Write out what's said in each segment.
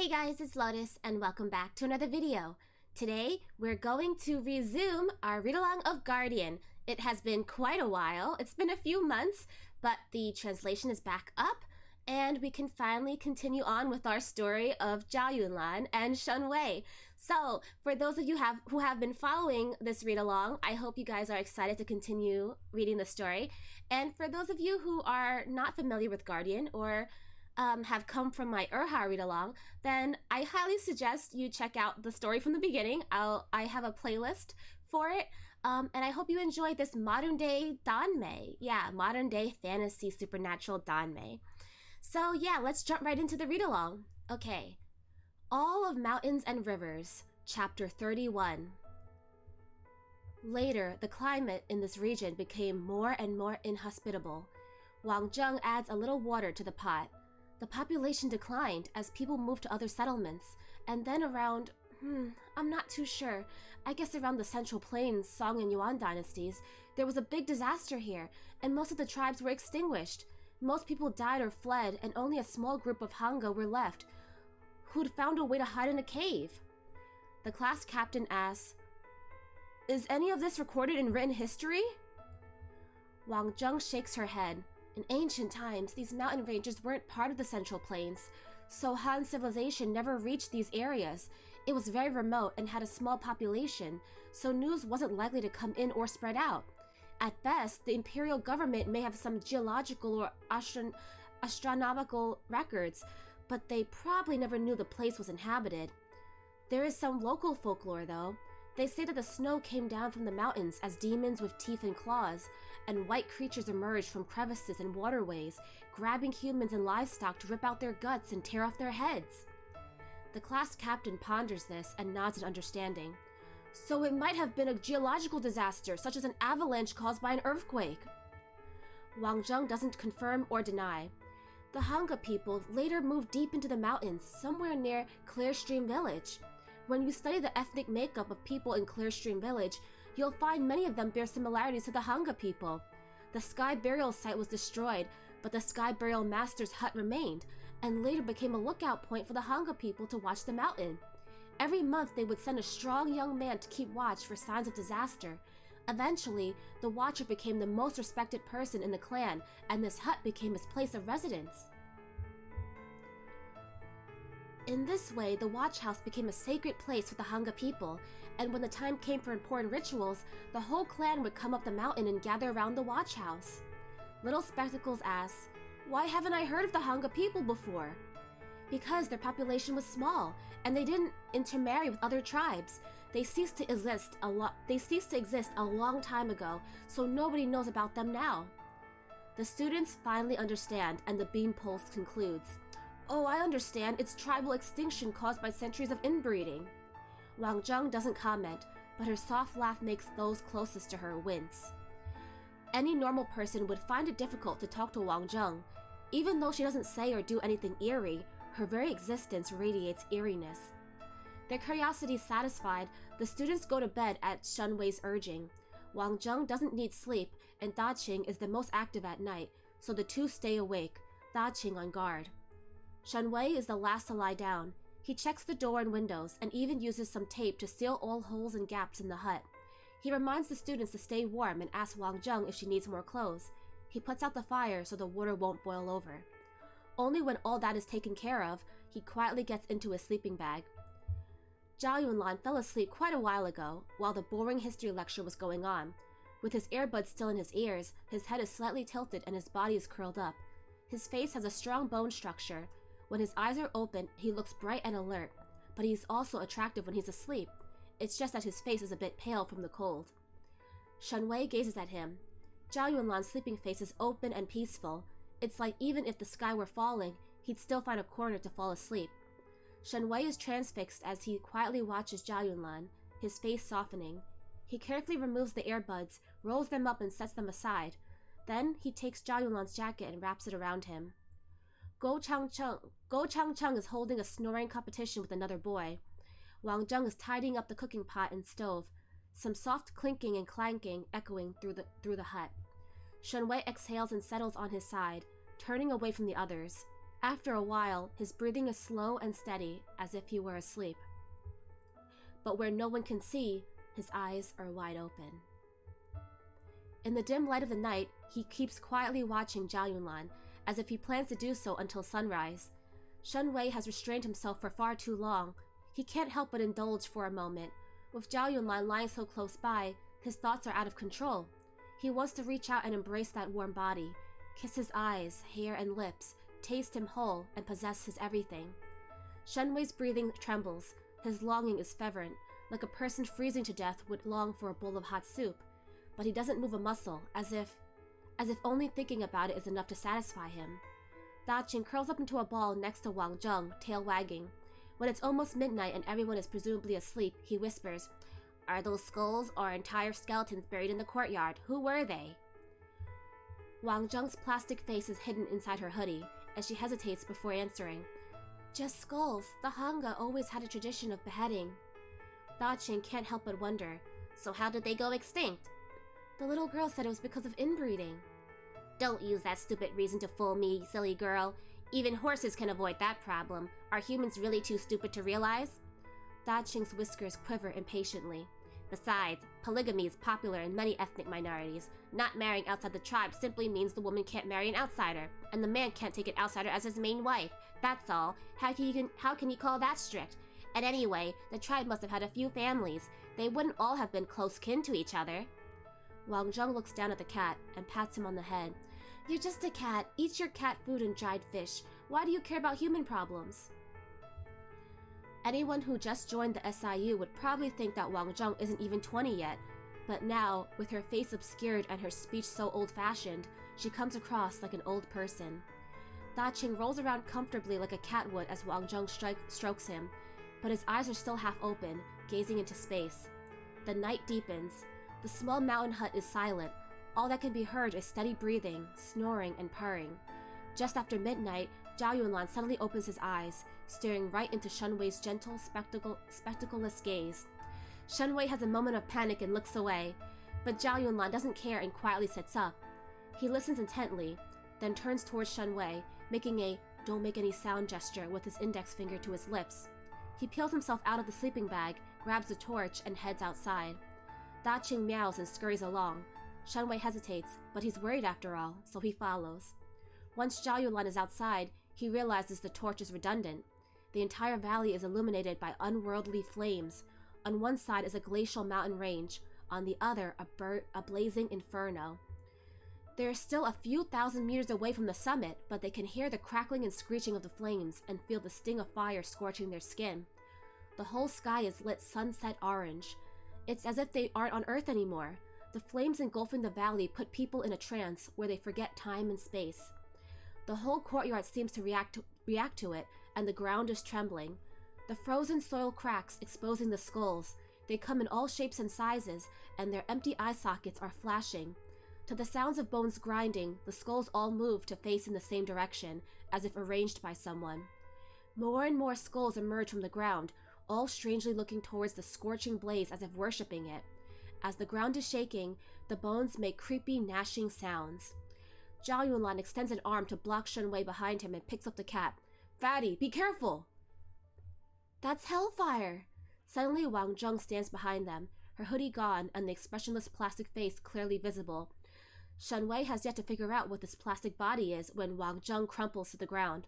Hey guys, it's Lotus and welcome back to another video. Today, we're going to resume our read-along of Guardian. It has been quite a while. It's been a few months, but the translation is back up and we can finally continue on with our story of Zhao Yunlan and Shen Wei. So, for those of you who have been following this read-along, I hope you guys are excited to continue reading the story. And for those of you who are not familiar with Guardian or have come from my Urha read-along, then I highly suggest you check out the story from the beginning. I have a playlist for it, and I hope you enjoy this modern-day Danmei. Yeah, modern-day fantasy supernatural Danmei. So yeah, let's jump right into the read-along. Okay. All of Mountains and Rivers, Chapter 31. Later, the climate in this region became more and more inhospitable. Wang Zheng adds a little water to the pot. The population declined as people moved to other settlements, and then around, I'm not too sure, I guess around the Central Plains, Song and Yuan dynasties, there was a big disaster here, and most of the tribes were extinguished. Most people died or fled, and only a small group of Hanga were left, who'd found a way to hide in a cave. The class captain asks, "Is any of this recorded in written history?" Wang Zheng shakes her head. In ancient times, these mountain ranges weren't part of the Central Plains, so Han civilization never reached these areas. It was very remote and had a small population, so news wasn't likely to come in or spread out. At best, the imperial government may have some geological or astronomical records, but they probably never knew the place was inhabited. There is some local folklore, though. They say that the snow came down from the mountains as demons with teeth and claws, and white creatures emerged from crevices and waterways, grabbing humans and livestock to rip out their guts and tear off their heads. The class captain ponders this and nods in understanding. So it might have been a geological disaster, such as an avalanche caused by an earthquake. Wang Zheng doesn't confirm or deny. The Hanga people later moved deep into the mountains, somewhere near Clearstream Village. When you study the ethnic makeup of people in Clearstream Village, you'll find many of them bear similarities to the Hanga people. The Sky Burial site was destroyed, but the Sky Burial Master's hut remained, and later became a lookout point for the Hanga people to watch the mountain. Every month they would send a strong young man to keep watch for signs of disaster. Eventually, the Watcher became the most respected person in the clan, and this hut became his place of residence. In this way, the watch house became a sacred place for the Hanga people, and when the time came for important rituals, the whole clan would come up the mountain and gather around the watch house. Little Spectacles asks, "Why haven't I heard of the Hanga people before?" Because their population was small, and they didn't intermarry with other tribes. They ceased to exist a long time ago, so nobody knows about them now. The students finally understand, and the beam pulse concludes. "Oh, I understand. It's tribal extinction caused by centuries of inbreeding." Wang Zheng doesn't comment, but her soft laugh makes those closest to her wince. Any normal person would find it difficult to talk to Wang Zheng. Even though she doesn't say or do anything eerie, her very existence radiates eeriness. Their curiosity satisfied, the students go to bed at Shen Wei's urging. Wang Zheng doesn't need sleep, and Da Qing is the most active at night, so the two stay awake, Da Qing on guard. Shen Wei is the last to lie down. He checks the door and windows, and even uses some tape to seal all holes and gaps in the hut. He reminds the students to stay warm and asks Wang Zheng if she needs more clothes. He puts out the fire so the water won't boil over. Only when all that is taken care of, he quietly gets into his sleeping bag. Zhao Yunlan fell asleep quite a while ago, while the boring history lecture was going on. With his earbuds still in his ears, his head is slightly tilted and his body is curled up. His face has a strong bone structure. When his eyes are open, he looks bright and alert, but he's also attractive when he's asleep. It's just that his face is a bit pale from the cold. Shen Wei gazes at him. Zhao Yunlan's sleeping face is open and peaceful. It's like even if the sky were falling, he'd still find a corner to fall asleep. Shen Wei is transfixed as he quietly watches Zhao Yunlan, his face softening. He carefully removes the earbuds, rolls them up and sets them aside. Then he takes Zhao Yunlan's jacket and wraps it around him. Go Changcheng is holding a snoring competition with another boy. Wang Zheng is tidying up the cooking pot and stove, some soft clinking and clanking echoing through the hut. Shen Wei exhales and settles on his side, turning away from the others. After a while, his breathing is slow and steady, as if he were asleep. But where no one can see, his eyes are wide open. In the dim light of the night, he keeps quietly watching Zhao Yunlan, as if he plans to do so until sunrise. Shen Wei has restrained himself for far too long. He can't help but indulge for a moment. With Zhao Yunlan lying so close by, his thoughts are out of control. He wants to reach out and embrace that warm body, kiss his eyes, hair, and lips, taste him whole, and possess his everything. Shen Wei's breathing trembles. His longing is fervent, like a person freezing to death would long for a bowl of hot soup. But he doesn't move a muscle, as if only thinking about it is enough to satisfy him. Daqing curls up into a ball next to Wang Zheng, tail wagging. When it's almost midnight and everyone is presumably asleep, he whispers, "Are those skulls or entire skeletons buried in the courtyard? Who were they?" Wang Zheng's plastic face is hidden inside her hoodie, as she hesitates before answering. "Just skulls. The Hanga always had a tradition of beheading." Daqing can't help but wonder, "So how did they go extinct?" "The little girl said it was because of inbreeding." "Don't use that stupid reason to fool me, silly girl. Even horses can avoid that problem. Are humans really too stupid to realize?" Daqing's whiskers quiver impatiently. "Besides, polygamy is popular in many ethnic minorities. Not marrying outside the tribe simply means the woman can't marry an outsider, and the man can't take an outsider as his main wife. That's all. How can you call that strict? And anyway, the tribe must have had a few families. They wouldn't all have been close kin to each other." Wang Zheng looks down at the cat and pats him on the head. "You're just a cat. Eat your cat food and dried fish. Why do you care about human problems?" Anyone who just joined the SIU would probably think that Wang Zheng isn't even 20 yet, but now, with her face obscured and her speech so old-fashioned, she comes across like an old person. Daqing rolls around comfortably like a cat would as Wang Zheng strokes him, but his eyes are still half open, gazing into space. The night deepens. The small mountain hut is silent. All that can be heard is steady breathing, snoring, and purring. Just after midnight, Zhao Yunlan suddenly opens his eyes, staring right into Shen Wei's gentle, spectacleless gaze. Shen Wei has a moment of panic and looks away, but Zhao Yunlan doesn't care and quietly sits up. He listens intently, then turns towards Shen Wei, making a "don't make any sound" gesture with his index finger to his lips. He peels himself out of the sleeping bag, grabs a torch, and heads outside. Daqing meows and scurries along. Shen Wei hesitates, but he's worried after all, so he follows. Once Zhao Yunlan is outside, he realizes the torch is redundant. The entire valley is illuminated by unworldly flames. On one side is a glacial mountain range, on the other a blazing inferno. They are still a few thousand meters away from the summit, but they can hear the crackling and screeching of the flames and feel the sting of fire scorching their skin. The whole sky is lit sunset orange. It's as if they aren't on Earth anymore. The flames engulfing the valley put people in a trance where they forget time and space. The whole courtyard seems to react to it, and the ground is trembling. The frozen soil cracks, exposing the skulls. They come in all shapes and sizes, and their empty eye sockets are flashing. To the sounds of bones grinding, the skulls all move to face in the same direction, as if arranged by someone. More and more skulls emerge from the ground, all strangely looking towards the scorching blaze as if worshipping it. As the ground is shaking, the bones make creepy, gnashing sounds. Zhao Yunlan extends an arm to block Shen Wei behind him and picks up the cat. "Fatty, be careful!" "That's hellfire!" Suddenly Wang Zheng stands behind them, her hoodie gone and the expressionless plastic face clearly visible. Shen Wei has yet to figure out what this plastic body is when Wang Zheng crumples to the ground.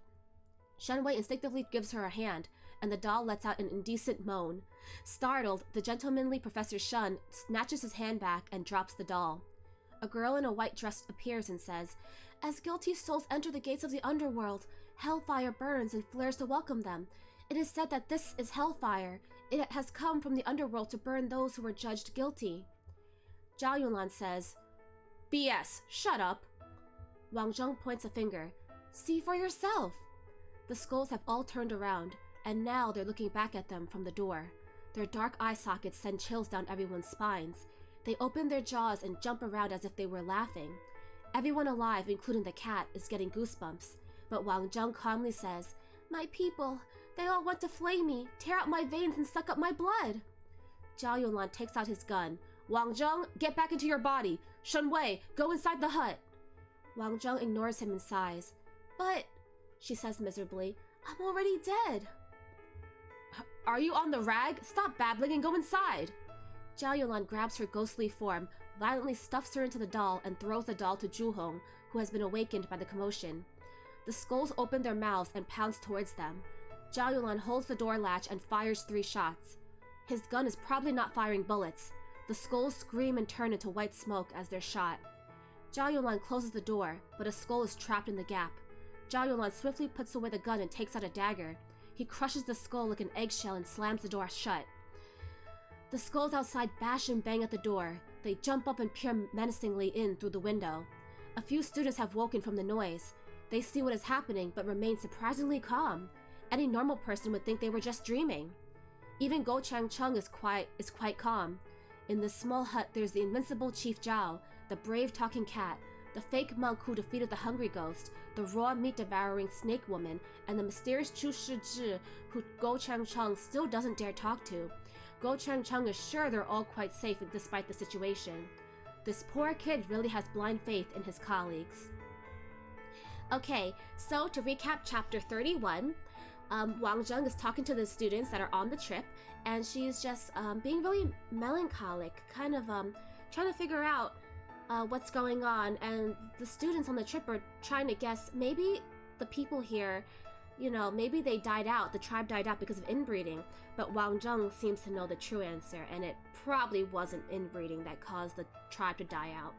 Shen Wei instinctively gives her a hand, and the doll lets out an indecent moan. Startled, the gentlemanly Professor Shen snatches his hand back and drops the doll. A girl in a white dress appears and says, "As guilty souls enter the gates of the underworld, hellfire burns and flares to welcome them. It is said that this is hellfire. It has come from the underworld to burn those who were judged guilty." Zhao Yunlan says, "BS, shut up." Wang Zheng points a finger. "See for yourself." The skulls have all turned around, and now they're looking back at them from the door. Their dark eye sockets send chills down everyone's spines. They open their jaws and jump around as if they were laughing. Everyone alive, including the cat, is getting goosebumps, but Wang Zheng calmly says, "My people, they all want to flay me, tear out my veins and suck up my blood." Zhao Yunlan takes out his gun. "Wang Zheng, get back into your body. Shen Wei, go inside the hut." Wang Zheng ignores him and sighs. "But..." she says miserably. I'm already dead. Are you on the rag? Stop babbling and go inside. Zhao Yulan grabs her ghostly form, violently stuffs her into the doll, and throws the doll to Zhuhong, who has been awakened by the commotion. The skulls open their mouths and pounce towards them. Zhao Yulan holds the door latch and fires 3 shots. His gun is probably not firing bullets. The skulls scream and turn into white smoke as they're shot. Zhao Yulan closes the door, but a skull is trapped in the gap. Zhao Yulan swiftly puts away the gun and takes out a dagger. He crushes the skull like an eggshell and slams the door shut. The skulls outside bash and bang at the door. They jump up and peer menacingly in through the window. A few students have woken from the noise. They see what is happening, but remain surprisingly calm. Any normal person would think they were just dreaming. Even Go Changcheng is quite calm. In this small hut, there's the invincible Chief Zhao, the brave talking cat, the fake monk who defeated the hungry ghost, the raw meat-devouring snake woman, and the mysterious Chu Shizhi who Go Changcheng still doesn't dare talk to. Go Changcheng is sure they're all quite safe despite the situation. This poor kid really has blind faith in his colleagues. Okay, so to recap chapter 31, Wang Zheng is talking to the students that are on the trip, and she's just being really melancholic, kind of trying to figure out what's going on, and the students on the trip are trying to guess maybe the people here, you know, maybe they died out, the tribe died out because of inbreeding, but Wang Zheng seems to know the true answer, and it probably wasn't inbreeding that caused the tribe to die out.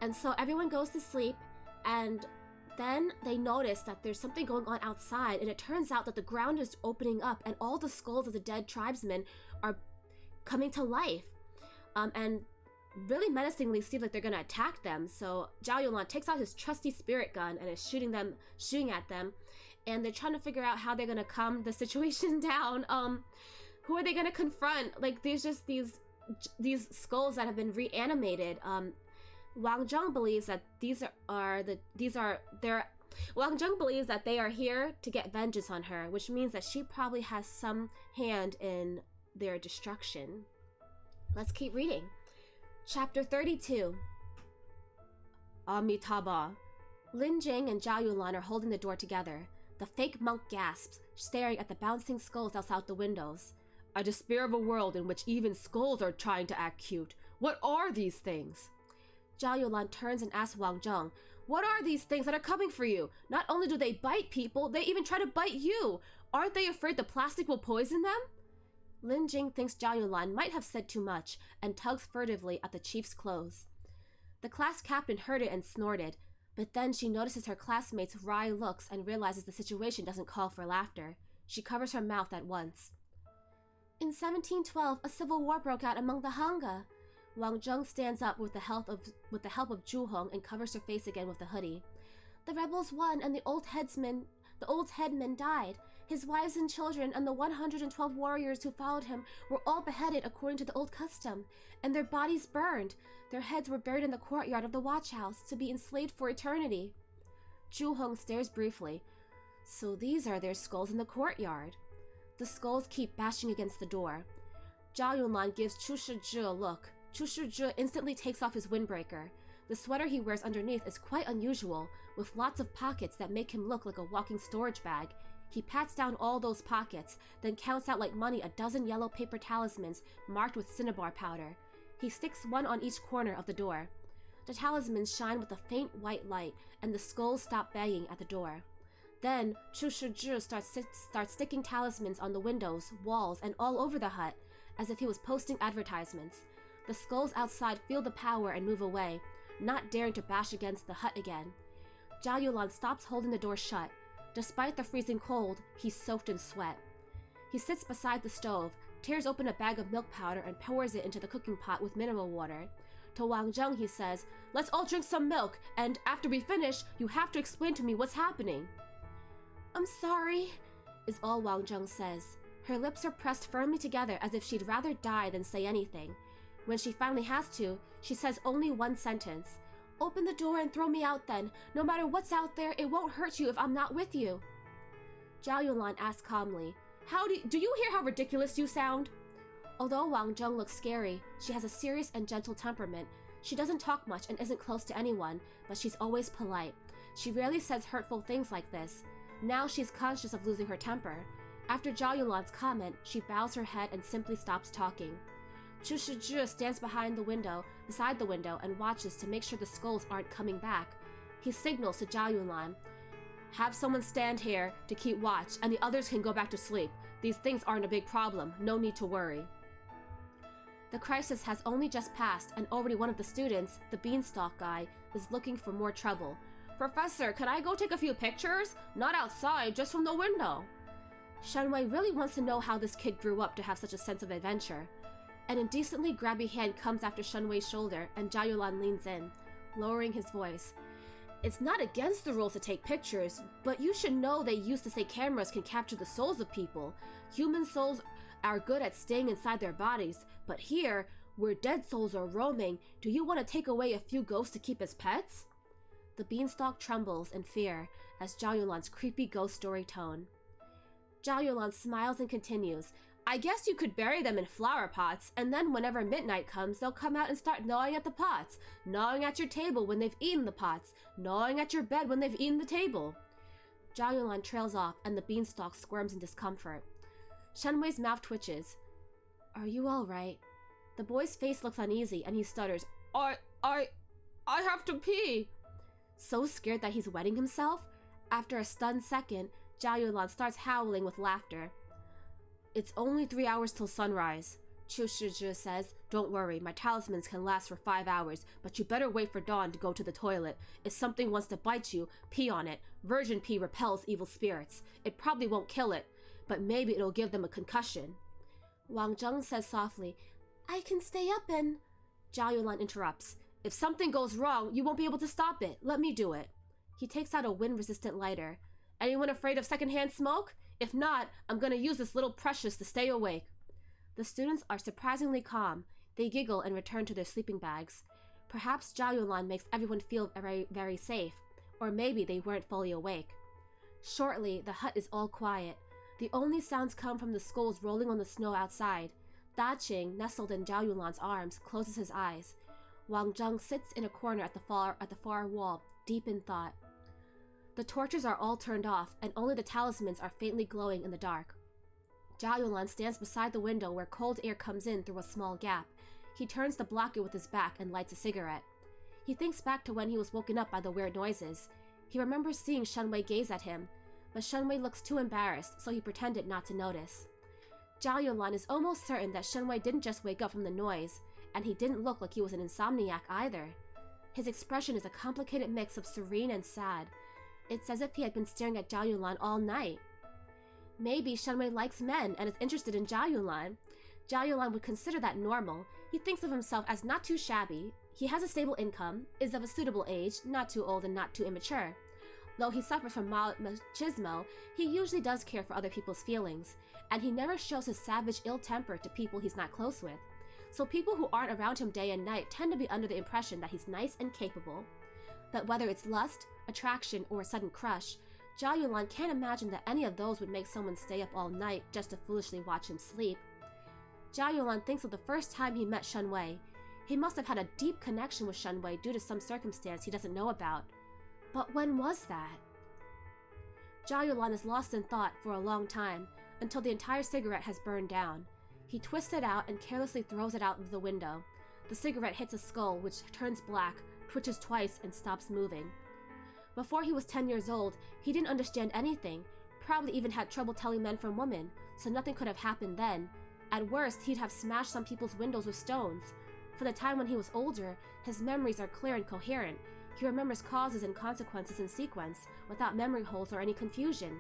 And so everyone goes to sleep, and then they notice that there's something going on outside, and it turns out that the ground is opening up, and all the skulls of the dead tribesmen are coming to life, and really menacingly seem like they're gonna attack them. So Zhao Yulan takes out his trusty spirit gun and is shooting at them, and they're trying to figure out how they're gonna calm the situation down. Who are they gonna confront? Like, there's just these skulls that have been reanimated. Wang Zheng believes that Wang Zheng believes that they are here to get vengeance on her, which means that she probably has some hand in their destruction. Let's keep reading. Chapter 32. Amitabha. Lin Jing and Zhao Yulan are holding the door together. The fake monk gasps, staring at the bouncing skulls outside the windows. I despair of a world in which even skulls are trying to act cute. What are these things? Zhao Yulan turns and asks Wang Zheng, what are these things that are coming for you? Not only do they bite people, they even try to bite you. Aren't they afraid the plastic will poison them? Lin Jing thinks Zhao Yulan might have said too much and tugs furtively at the chief's clothes. The class captain heard it and snorted, but then she notices her classmates' wry looks and realizes the situation doesn't call for laughter. She covers her mouth at once. In 1712, a civil war broke out among the Hanga. Wang Zheng stands up with the help of Zhuhong and covers her face again with the hoodie. The rebels won, and the old headman died. His wives and children and the 112 warriors who followed him were all beheaded according to the old custom, and their bodies burned. Their heads were buried in the courtyard of the watch house to be enslaved for eternity. Zhuhong stares briefly. So these are their skulls in the courtyard. The skulls keep bashing against the door. Zhao Yulan gives Chu Shizhi a look. Chu Shizhi instantly takes off his windbreaker. The sweater he wears underneath is quite unusual, with lots of pockets that make him look like a walking storage bag. He pats down all those pockets, then counts out like money a dozen yellow paper talismans marked with cinnabar powder. He sticks one on each corner of the door. The talismans shine with a faint white light, and the skulls stop banging at the door. Then Chu Shizhi starts sticking talismans on the windows, walls, and all over the hut, as if he was posting advertisements. The skulls outside feel the power and move away, not daring to bash against the hut again. Zhao Yulan stops holding the door shut. Despite the freezing cold, he's soaked in sweat. He sits beside the stove, tears open a bag of milk powder and pours it into the cooking pot with mineral water. To Wang Zheng he says, let's all drink some milk, and after we finish, you have to explain to me what's happening. I'm sorry, is all Wang Zheng says. Her lips are pressed firmly together as if she'd rather die than say anything. When she finally has to, she says only one sentence. Open the door and throw me out then. No matter what's out there, it won't hurt you if I'm not with you. Zhao Yulan asks calmly, do you hear how ridiculous you sound? Although Wang Zheng looks scary, she has a serious and gentle temperament. She doesn't talk much and isn't close to anyone, but she's always polite. She rarely says hurtful things like this. Now she's conscious of losing her temper. After Zhao Yulan's comment, she bows her head and simply stops talking. Chu Shizhi stands beside the window, and watches to make sure the skulls aren't coming back. He signals to Zhao Yulan, "Have someone stand here to keep watch, and the others can go back to sleep. These things aren't a big problem, no need to worry." The crisis has only just passed, and already one of the students, the beanstalk guy, is looking for more trouble. "Professor, can I go take a few pictures? Not outside, just from the window." Shenwei really wants to know how this kid grew up to have such a sense of adventure. An indecently grabby hand comes after Shenwei's shoulder, and Zhao Yulan leans in, lowering his voice. "It's not against the rules to take pictures, but you should know they used to say cameras can capture the souls of people. Human souls are good at staying inside their bodies, but here, where dead souls are roaming, do you want to take away a few ghosts to keep as pets?" The beanstalk trembles in fear as Zhao Yulan's creepy ghost story tone. Zhao Yulan smiles and continues, "I guess you could bury them in flower pots, and then whenever midnight comes, they'll come out and start gnawing at the pots, gnawing at your table when they've eaten the pots, gnawing at your bed when they've eaten the table." Zhao Yulan trails off, and the beanstalk squirms in discomfort. Shenwei's mouth twitches. "Are you all right?" The boy's face looks uneasy, and he stutters, I have to pee." So scared that he's wetting himself? After a stunned second, Zhao Yulan starts howling with laughter. "It's only 3 hours till sunrise," Chu Shizhi says. "Don't worry, my talismans can last for 5 hours, but you better wait for dawn to go to the toilet. If something wants to bite you, pee on it. Virgin pee repels evil spirits. It probably won't kill it, but maybe it'll give them a concussion." Wang Zheng says softly, "I can stay up and—" Zhao Yulan interrupts. "If something goes wrong, you won't be able to stop it. Let me do it." He takes out a wind-resistant lighter. "Anyone afraid of secondhand smoke? If not, I'm gonna use this little precious to stay awake." The students are surprisingly calm. They giggle and return to their sleeping bags. Perhaps Zhao Yulan makes everyone feel very, very safe, or maybe they weren't fully awake. Shortly, the hut is all quiet. The only sounds come from the skulls rolling on the snow outside. Da Qing, nestled in Zhao Yulan's arms, closes his eyes. Wang Zheng sits in a corner at the far wall, deep in thought. The torches are all turned off, and only the talismans are faintly glowing in the dark. Zhao Yulan stands beside the window where cold air comes in through a small gap. He turns to block it with his back and lights a cigarette. He thinks back to when he was woken up by the weird noises. He remembers seeing Shenwei gaze at him, but Shenwei looks too embarrassed, so he pretended not to notice. Zhao Yulan is almost certain that Shenwei didn't just wake up from the noise, and he didn't look like he was an insomniac either. His expression is a complicated mix of serene and sad. It's as if he had been staring at Zhao Yulan all night. Maybe Shenwei likes men and is interested in Zhao Yulan. Zhao Yulan would consider that normal. He thinks of himself as not too shabby. He has a stable income, is of a suitable age, not too old and not too immature. Though he suffers from mild machismo, he usually does care for other people's feelings, and he never shows his savage ill temper to people he's not close with. So people who aren't around him day and night tend to be under the impression that he's nice and capable. But whether it's lust, attraction, or a sudden crush, Zhao Yulan can't imagine that any of those would make someone stay up all night just to foolishly watch him sleep. Zhao Yulan thinks of the first time he met Shenwei. He must have had a deep connection with Shenwei due to some circumstance he doesn't know about. But when was that? Zhao Yulan is lost in thought for a long time, until the entire cigarette has burned down. He twists it out and carelessly throws it out of the window. The cigarette hits a skull, which turns black, twitches twice, and stops moving. Before he was 10 years old, he didn't understand anything, probably even had trouble telling men from women, so nothing could have happened then. At worst, he'd have smashed some people's windows with stones. For the time when he was older, his memories are clear and coherent. He remembers causes and consequences in sequence, without memory holes or any confusion.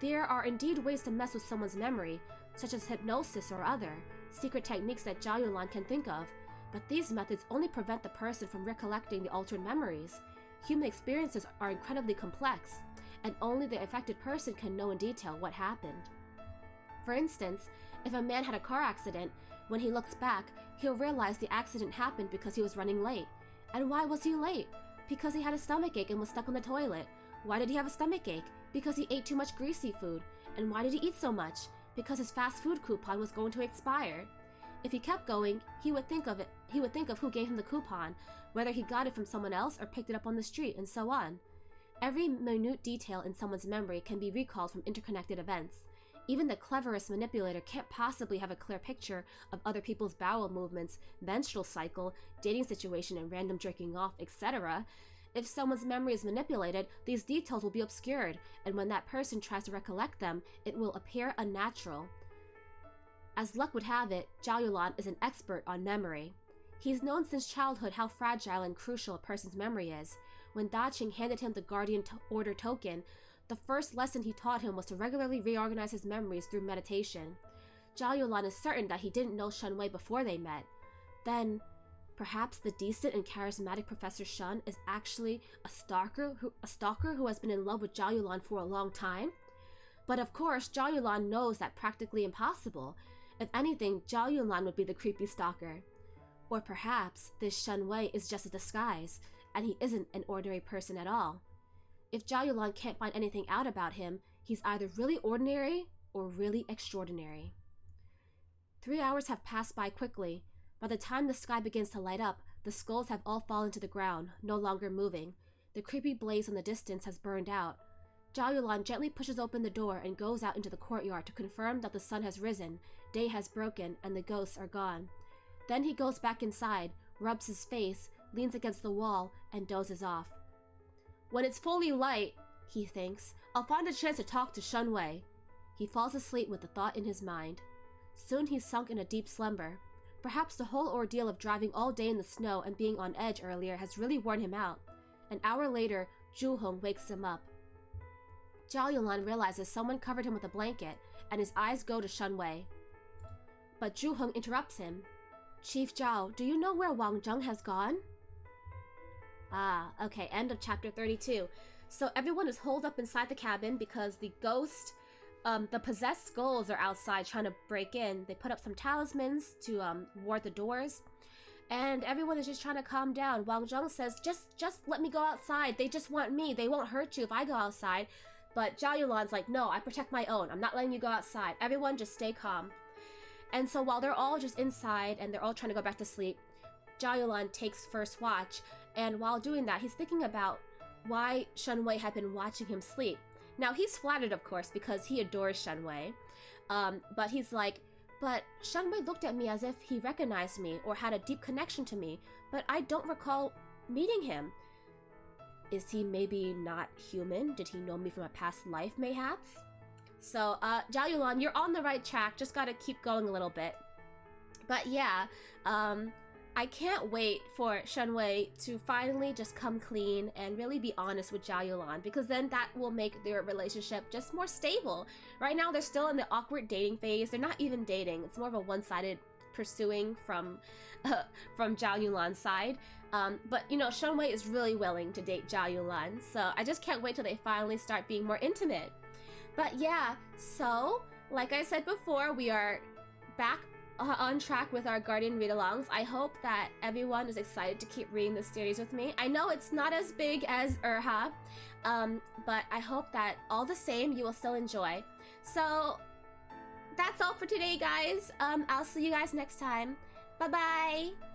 There are indeed ways to mess with someone's memory, such as hypnosis or other, secret techniques that Zhao Yulan can think of, but these methods only prevent the person from recollecting the altered memories. Human experiences are incredibly complex, and only the affected person can know in detail what happened. For instance, if a man had a car accident, when he looks back, he'll realize the accident happened because he was running late. And why was he late? Because he had a stomachache and was stuck on the toilet. Why did he have a stomachache? Because he ate too much greasy food. And why did he eat so much? Because his fast food coupon was going to expire. If he kept going, he would think of who gave him the coupon, whether he got it from someone else or picked it up on the street, and so on. Every minute detail in someone's memory can be recalled from interconnected events. Even the cleverest manipulator can't possibly have a clear picture of other people's bowel movements, menstrual cycle, dating situation, and random jerking off, etc. If someone's memory is manipulated, these details will be obscured, and when that person tries to recollect them, it will appear unnatural. As luck would have it, Zhao Yulan is an expert on memory. He's known since childhood how fragile and crucial a person's memory is. When Da Qing handed him the Guardian Order token, the first lesson he taught him was to regularly reorganize his memories through meditation. Zhao Yulan is certain that he didn't know Shen Wei before they met. Then, perhaps the decent and charismatic Professor Shen is actually a stalker who has been in love with Zhao Yulan for a long time? But of course, Zhao Yulan knows that practically impossible. If anything, Zhao Yulan would be the creepy stalker. Or perhaps this Shen Wei is just a disguise, and he isn't an ordinary person at all. If Zhao Yulan can't find anything out about him, he's either really ordinary or really extraordinary. 3 hours have passed by quickly. By the time the sky begins to light up, the skulls have all fallen to the ground, no longer moving. The creepy blaze in the distance has burned out. Zhao Yulan gently pushes open the door and goes out into the courtyard to confirm that the sun has risen, day has broken, and the ghosts are gone. Then he goes back inside, rubs his face, leans against the wall, and dozes off. When it's fully light, he thinks, I'll find a chance to talk to Shen Wei. He falls asleep with the thought in his mind. Soon he's sunk in a deep slumber. Perhaps the whole ordeal of driving all day in the snow and being on edge earlier has really worn him out. An hour later, Zhu Hong wakes him up. Zhao Yulan realizes someone covered him with a blanket, and his eyes go to Shen Wei. But Zhu Hong interrupts him. Chief Zhao, do you know where Wang Zheng has gone? Ah, okay, end of chapter 32. So everyone is holed up inside the cabin because the possessed skulls are outside trying to break in. They put up some talismans to ward the doors. And everyone is just trying to calm down. Wang Zheng says, just let me go outside. They just want me. They won't hurt you if I go outside. But Zhao Yulan's like, no, I protect my own. I'm not letting you go outside. Everyone just stay calm. And so while they're all just inside and they're all trying to go back to sleep, Zhao Yulan takes first watch. And while doing that, he's thinking about why Shen Wei had been watching him sleep. Now, he's flattered, of course, because he adores Shen Wei. But he's like, but Shen Wei looked at me as if he recognized me or had a deep connection to me, but I don't recall meeting him. Is he maybe not human? Did he know me from a past life, mayhaps? So, Zhao Yulan, you're on the right track. Just gotta keep going a little bit. But yeah, I can't wait for Shen Wei to finally just come clean and really be honest with Zhao Yulan, because then that will make their relationship just more stable. Right now, they're still in the awkward dating phase. They're not even dating. It's more of a one-sided pursuing from Zhao Yulan's side. But, you know, Shen Wei is really willing to date Zhao Yulan, so I just can't wait till they finally start being more intimate. But yeah, so, like I said before, we are back on track with our Guardian read-alongs. I hope that everyone is excited to keep reading this series with me. I know it's not as big as Urha, but I hope that all the same you will still enjoy. So that's all for today, guys. I'll see you guys next time. Bye-bye!